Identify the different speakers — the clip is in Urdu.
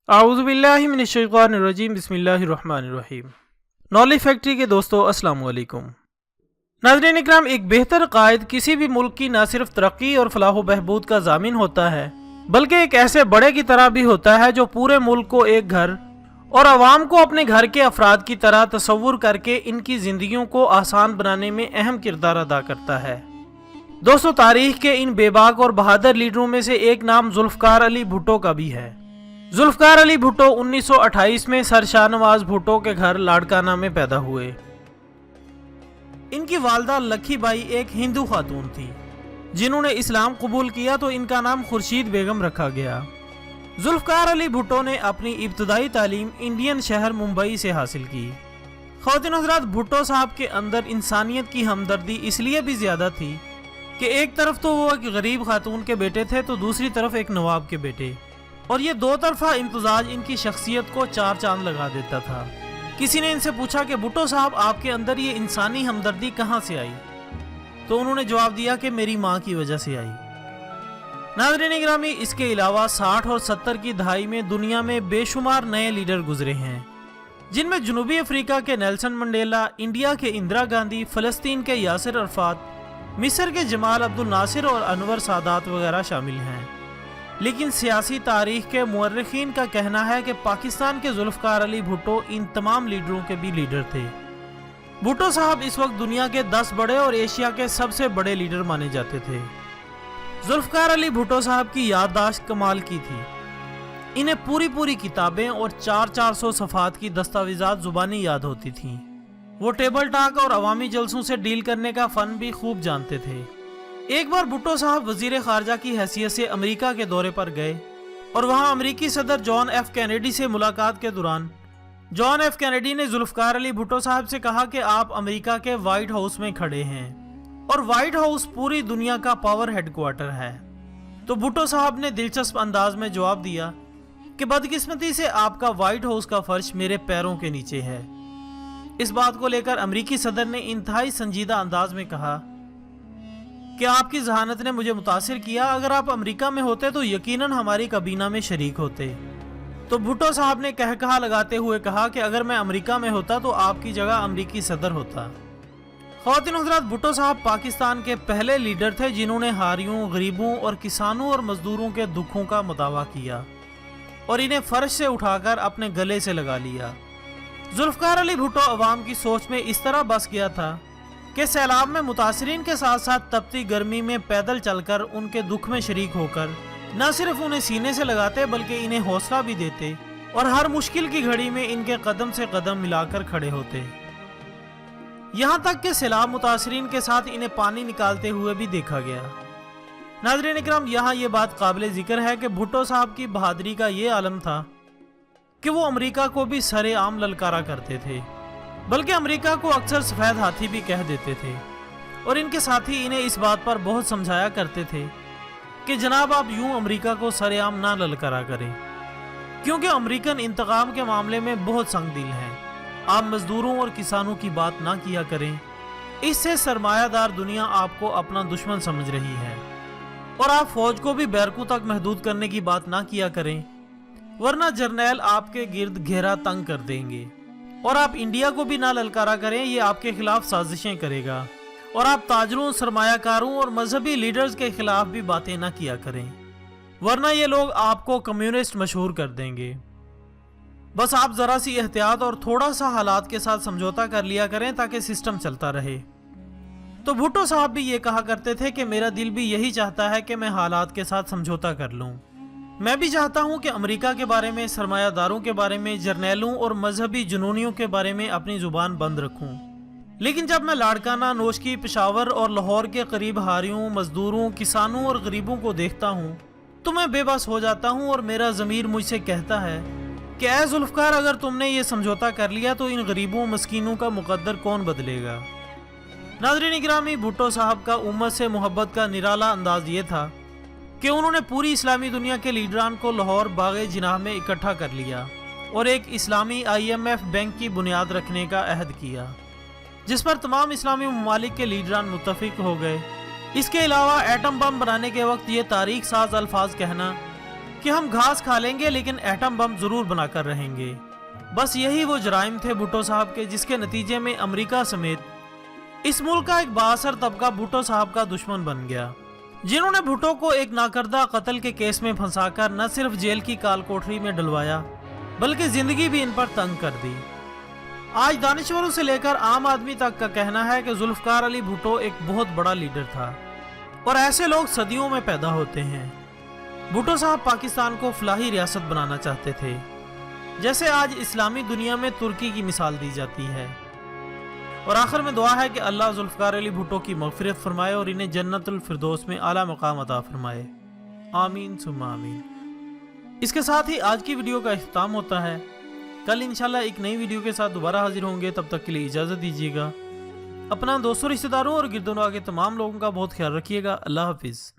Speaker 1: اعوذ باللہ من الشیطان الرجیم بسم اللہ الرحمن الرحیم۔ نالج فیکٹری کے دوستو السلام علیکم۔ ناظرین اکرام، ایک بہتر قائد کسی بھی ملک کی نہ صرف ترقی اور فلاح و بہبود کا ضامن ہوتا ہے بلکہ ایک ایسے بڑے کی طرح بھی ہوتا ہے جو پورے ملک کو ایک گھر اور عوام کو اپنے گھر کے افراد کی طرح تصور کر کے ان کی زندگیوں کو آسان بنانے میں اہم کردار ادا کرتا ہے۔ دوستو، تاریخ کے ان بے باک اور بہادر لیڈروں میں سے ایک نام ذوالفقار علی بھٹو کا بھی ہے۔ ذوالفقار علی بھٹو 1928 میں سر شاہ نواز بھٹو کے گھر لاڑکانہ میں پیدا ہوئے۔ ان کی والدہ لکھی بائی ایک ہندو خاتون تھی۔ جنہوں نے اسلام قبول کیا تو ان کا نام خورشید بیگم رکھا گیا۔ ذوالفقار علی بھٹو نے اپنی ابتدائی تعلیم انڈین شہر ممبئی سے حاصل کی۔ خواتین حضرات، بھٹو صاحب کے اندر انسانیت کی ہمدردی اس لیے بھی زیادہ تھی کہ ایک طرف تو وہ ایک غریب خاتون کے بیٹے تھے تو دوسری طرف ایک نواب کے بیٹے، اور یہ دو طرفہ امتزاج ان کی شخصیت کو چار چاند لگا دیتا تھا۔ کسی نے ان سے پوچھا کہ بھٹو صاحب، آپ کے اندر یہ انسانی ہمدردی کہاں سے آئی؟ تو انہوں نے جواب دیا کہ میری ماں کی وجہ سے آئی۔ ناظرین گرامی، اس کے علاوہ 60 اور 70 کی دہائی میں دنیا میں بے شمار نئے لیڈر گزرے ہیں، جن میں جنوبی افریقہ کے نیلسن منڈیلا، انڈیا کے اندرا گاندھی، فلسطین کے یاسر عرفات، مصر کے جمال عبد الناصر اور انور سادات وغیرہ شامل ہیں۔ لیکن سیاسی تاریخ کے مورخین کا کہنا ہے کہ پاکستان کے ذوالفقار علی بھٹو ان تمام لیڈروں کے بھی لیڈر تھے۔ بھٹو صاحب اس وقت دنیا کے 10 بڑے اور ایشیا کے سب سے بڑے لیڈر مانے جاتے تھے۔ ذوالفقار علی بھٹو صاحب کی یادداشت کمال کی تھی۔ انہیں پوری کتابیں اور 400 صفحات کی دستاویزات زبانی یاد ہوتی تھیں۔ وہ ٹیبل ٹاک اور عوامی جلسوں سے ڈیل کرنے کا فن بھی خوب جانتے تھے۔ ایک بار بھٹو صاحب وزیر خارجہ کی حیثیت سے امریکہ کے دورے پر گئے اور وہاں امریکی صدر جان ایف کینیڈی سے ملاقات کے دوران جان ایف کینیڈی نے ذوالفقار علی بھٹو صاحب سے کہا کہ آپ امریکہ کے وائٹ ہاؤس میں کھڑے ہیں اور وائٹ ہاؤس پوری دنیا کا پاور ہیڈ کوارٹر ہے۔ تو بھٹو صاحب نے دلچسپ انداز میں جواب دیا کہ بدقسمتی سے آپ کا وائٹ ہاؤس کا فرش میرے پیروں کے نیچے ہے۔ اس بات کو لے کر امریکی صدر نے انتہائی سنجیدہ انداز میں کہا کہ آپ کی ذہانت نے مجھے متاثر کیا، اگر آپ امریکہ میں ہوتے تو یقیناً ہماری کابینہ میں شریک ہوتے۔ تو بھٹو صاحب نے کہا لگاتے ہوئے کہا کہ اگر میں امریکہ میں ہوتا تو آپ کی جگہ امریکی صدر ہوتا۔ خواتین حضرات، بھٹو صاحب پاکستان کے پہلے لیڈر تھے جنہوں نے ہاریوں، غریبوں اور کسانوں اور مزدوروں کے دکھوں کا مداوع کیا اور انہیں فرش سے اٹھا کر اپنے گلے سے لگا لیا۔ ذوالفقار علی بھٹو عوام کی سوچ میں اس طرح بس گیا تھا کہ سیلاب میں متاثرین کے ساتھ ساتھ تپتی گرمی میں پیدل چل کر ان کے دکھ میں شریک ہو کر نہ صرف انہیں سینے سے لگاتے بلکہ انہیں حوصلہ بھی دیتے اور ہر مشکل کی گھڑی میں ان کے قدم سے قدم ملا کر کھڑے ہوتے، یہاں تک کہ سیلاب متاثرین کے ساتھ انہیں پانی نکالتے ہوئے بھی دیکھا گیا۔ ناظرین اکرام، یہاں یہ بات قابل ذکر ہے کہ بھٹو صاحب کی بہادری کا یہ عالم تھا کہ وہ امریکہ کو بھی سر عام للکارا کرتے تھے، بلکہ امریکہ کو اکثر سفید ہاتھی بھی کہہ دیتے تھے، اور ان کے ساتھی انہیں اس بات پر بہت سمجھایا کرتے تھے کہ جناب آپ یوں امریکہ کو سر عام نہ للکارا کریں، کیونکہ امریکن انتقام کے معاملے میں بہت سنگ دل ہیں۔ آپ مزدوروں اور کسانوں کی بات نہ کیا کریں، اس سے سرمایہ دار دنیا آپ کو اپنا دشمن سمجھ رہی ہے، اور آپ فوج کو بھی بیرکوں تک محدود کرنے کی بات نہ کیا کریں، ورنہ جرنیل آپ کے گرد گھیرا تنگ کر دیں گے، اور آپ انڈیا کو بھی نہ للکارا کریں، یہ آپ کے خلاف سازشیں کرے گا، اور آپ تاجروں، سرمایہ کاروں اور مذہبی لیڈرز کے خلاف بھی باتیں نہ کیا کریں، ورنہ یہ لوگ آپ کو کمیونسٹ مشہور کر دیں گے۔ بس آپ ذرا سی احتیاط اور تھوڑا سا حالات کے ساتھ سمجھوتا کر لیا کریں تاکہ سسٹم چلتا رہے۔ تو بھٹو صاحب بھی یہ کہا کرتے تھے کہ میرا دل بھی یہی چاہتا ہے کہ میں حالات کے ساتھ سمجھوتا کر لوں۔ میں بھی چاہتا ہوں کہ امریکہ کے بارے میں، سرمایہ داروں کے بارے میں، جرنیلوں اور مذہبی جنونیوں کے بارے میں اپنی زبان بند رکھوں، لیکن جب میں لاڑکانہ، نوشکی، پشاور اور لاہور کے قریب ہاریوں، مزدوروں، کسانوں اور غریبوں کو دیکھتا ہوں تو میں بے بس ہو جاتا ہوں، اور میرا ضمیر مجھ سے کہتا ہے کہ اے ذوالفقار، اگر تم نے یہ سمجھوتا کر لیا تو ان غریبوں مسکینوں کا مقدر کون بدلے گا؟ ناظرین گرامی، بھٹو صاحب کا امت سے محبت کا نرالا انداز یہ تھا کہ انہوں نے پوری اسلامی دنیا کے لیڈران کو لاہور باغ جناح میں اکٹھا کر لیا اور ایک اسلامی IMF بینک کی بنیاد رکھنے کا عہد کیا، جس پر تمام اسلامی ممالک کے لیڈران متفق ہو گئے۔ اس کے علاوہ ایٹم بم بنانے کے وقت یہ تاریخ ساز الفاظ کہنا کہ ہم گھاس کھا لیں گے لیکن ایٹم بم ضرور بنا کر رہیں گے۔ بس یہی وہ جرائم تھے بھٹو صاحب کے جس کے نتیجے میں امریکہ سمیت اس ملک کا ایک بااثر طبقہ بھٹو صاحب کا دشمن بن گیا، جنہوں نے بھٹو کو ایک ناکردہ قتل کے کیس میں پھنسا کر نہ صرف جیل کی کال کوٹری میں ڈلوایا بلکہ زندگی بھی ان پر تنگ کر دی۔ آج دانشوروں سے لے کر عام آدمی تک کا کہنا ہے کہ ذوالفقار علی بھٹو ایک بہت بڑا لیڈر تھا، اور ایسے لوگ صدیوں میں پیدا ہوتے ہیں۔ بھٹو صاحب پاکستان کو فلاحی ریاست بنانا چاہتے تھے، جیسے آج اسلامی دنیا میں ترکی کی مثال دی جاتی ہے۔ اور آخر میں دعا ہے کہ اللہ ذوالفقار علی بھٹو کی مغفرت فرمائے اور انہیں جنت الفردوس میں اعلیٰ مقام عطا فرمائے، آمین ثم آمین۔ اس کے ساتھ ہی آج کی ویڈیو کا اختتام ہوتا ہے۔ کل انشاءاللہ ایک نئی ویڈیو کے ساتھ دوبارہ حاضر ہوں گے، تب تک کے لیے اجازت دیجیے گا۔ اپنا دوستوں، رشتہ داروں اور گرد و نواح کے تمام لوگوں کا بہت خیال رکھیے گا۔ اللہ حافظ۔